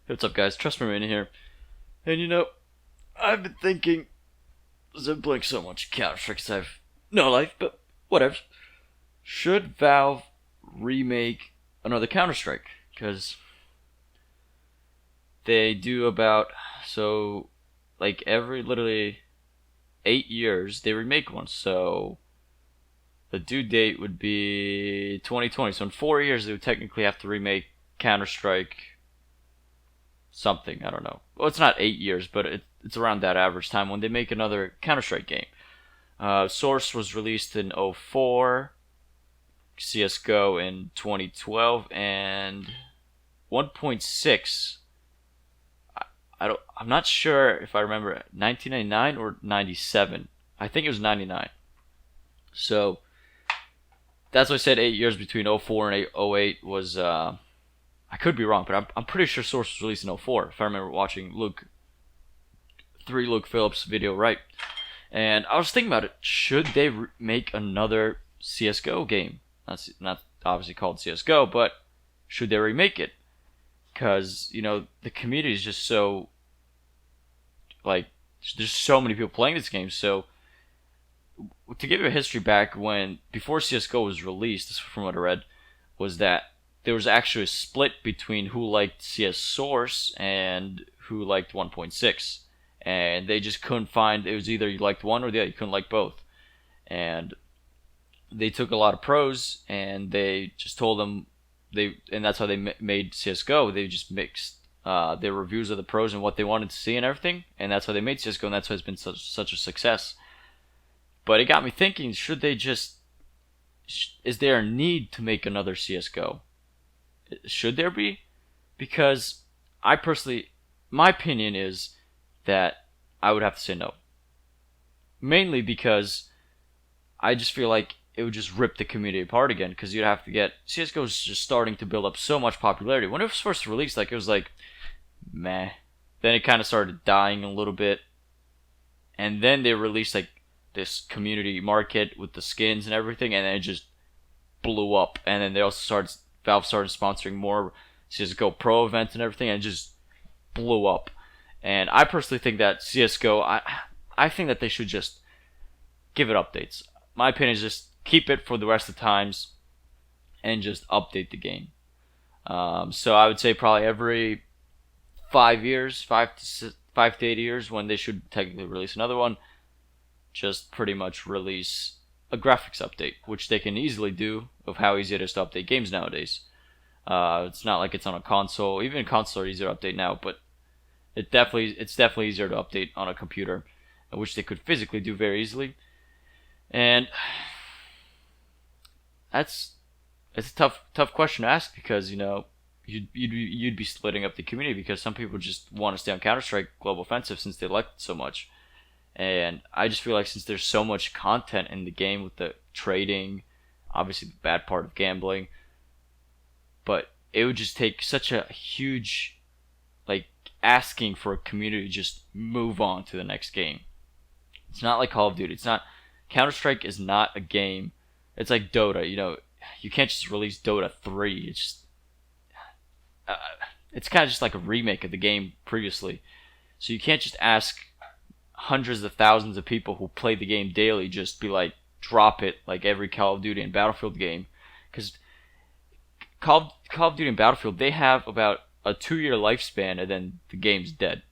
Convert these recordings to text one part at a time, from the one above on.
What's up, guys? Trust Marina here. And I've been thinking, as I've playing so much Counter Strike, 'cause I've no life, but whatever. Should Valve remake another Counter Strike? Because they do about, like every literally 8 years, they remake one. So the due date would be 2020. So in 4 years, they would technically have to remake Counter Strike something. I don't know. Well, it's not 8 years, but it's around that average time when they make another Counter Strike game. Source was released in '04, CS:GO in 2012, and 1.6. I'm not sure if I remember 1999 or 97. I think it was 99. So that's why I said 8 years between '04 and '08 was. I could be wrong, but I'm pretty sure Source was released in '04. If I remember watching Luke Phillips video right. And I was thinking about it. Should they make another CS:GO game? That's not obviously called CS:GO, but should they remake it? Because the community is just so like there's so many people playing this game. So to give you a history back before CS:GO was released, this is from what I read, was that there was actually a split between who liked CS Source and who liked 1.6. And they just couldn't find, it was either you liked one or the other, you couldn't like both. And they took a lot of pros and they just told them, and that's how they made CSGO. They just mixed their reviews of the pros and what they wanted to see and everything. And that's how they made CSGO, and that's why it's been such a success. But it got me thinking, is there a need to make another CSGO? Should there be? Because my opinion is that I would have to say no. Mainly because I just feel like it would just rip the community apart again, because you'd have to get... CSGO is just starting to build up so much popularity. When it was first released, it was like, meh. Then it kind of started dying a little bit. And then they released this community market with the skins and everything, and then it just blew up. And then Valve started sponsoring more CSGO Pro events and everything, and it just blew up. And I personally think that CSGO, I think that they should just give it updates. My opinion is just keep it for the rest of the times and just update the game. So I would say probably every 5 years, 5 to 8 years, when they should technically release another one, just pretty much release a graphics update, which they can easily do of how easy it is to update games nowadays. It's not like it's on a console. Even consoles are easier to update now, but it's definitely easier to update on a computer, which they could physically do very easily. And it's a tough question to ask, because you'd be splitting up the community, because some people just want to stay on Counter-Strike Global Offensive since they like it so much. And I just feel like since there's so much content in the game with the trading, obviously the bad part of gambling, but it would just take such a huge asking for a community to just move on to the next game. It's not like Call of Duty. Counter-Strike is not a game. It's like Dota. You can't just release Dota 3. It's kind of just like a remake of the game previously. So you can't just ask hundreds of thousands of people who play the game daily just be like, drop it like every Call of Duty and Battlefield game. Because Call of Duty and Battlefield, they have about a 2-year lifespan, and then the game's dead.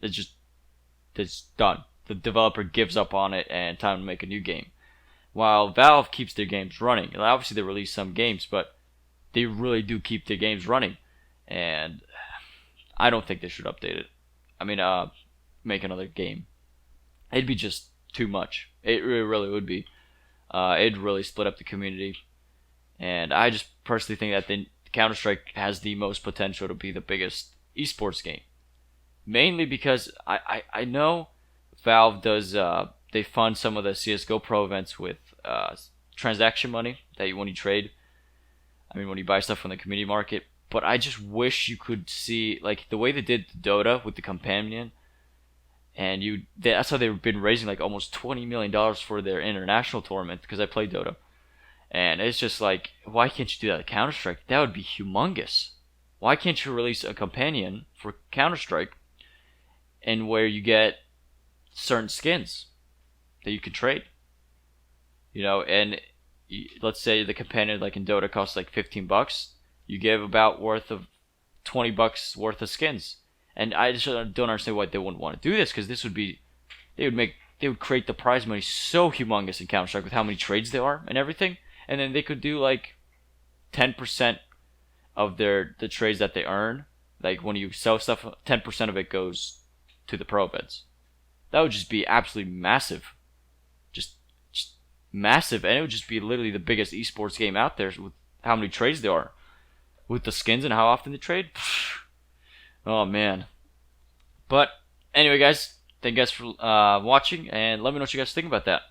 It's done. The developer gives up on it, and time to make a new game. While Valve keeps their games running. And obviously they release some games, but they really do keep their games running. And I don't think they should update it. Make another game. It'd be just too much. It really would be. It'd really split up the community. And I just personally think that Counter-Strike has the most potential to be the biggest esports game. Mainly because I know Valve does, they fund some of the CSGO Pro events with transaction money that when you trade. When you buy stuff from the community market. But I just wish you could see, the way they did Dota with the companion. And that's how they've been raising almost $20 million for their international tournament, because I play Dota. And it's just why can't you do that at Counter-Strike? That would be humongous. Why can't you release a companion for Counter-Strike and where you get certain skins that you can trade? And let's say the companion like in Dota costs like $15. You give about worth of $20 worth of skins. And I just don't understand why they wouldn't want to do this, because they would create the prize money so humongous in Counter Strike with how many trades there are and everything, and then they could do like 10% of the trades that they earn. Like when you sell stuff, 10% of it goes to the pro events. That would just be absolutely massive, just massive, and it would just be literally the biggest esports game out there with how many trades there are, with the skins and how often they trade. Oh man. But anyway, guys, thank you guys for watching, and let me know what you guys think about that.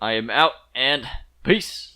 I am out, and peace.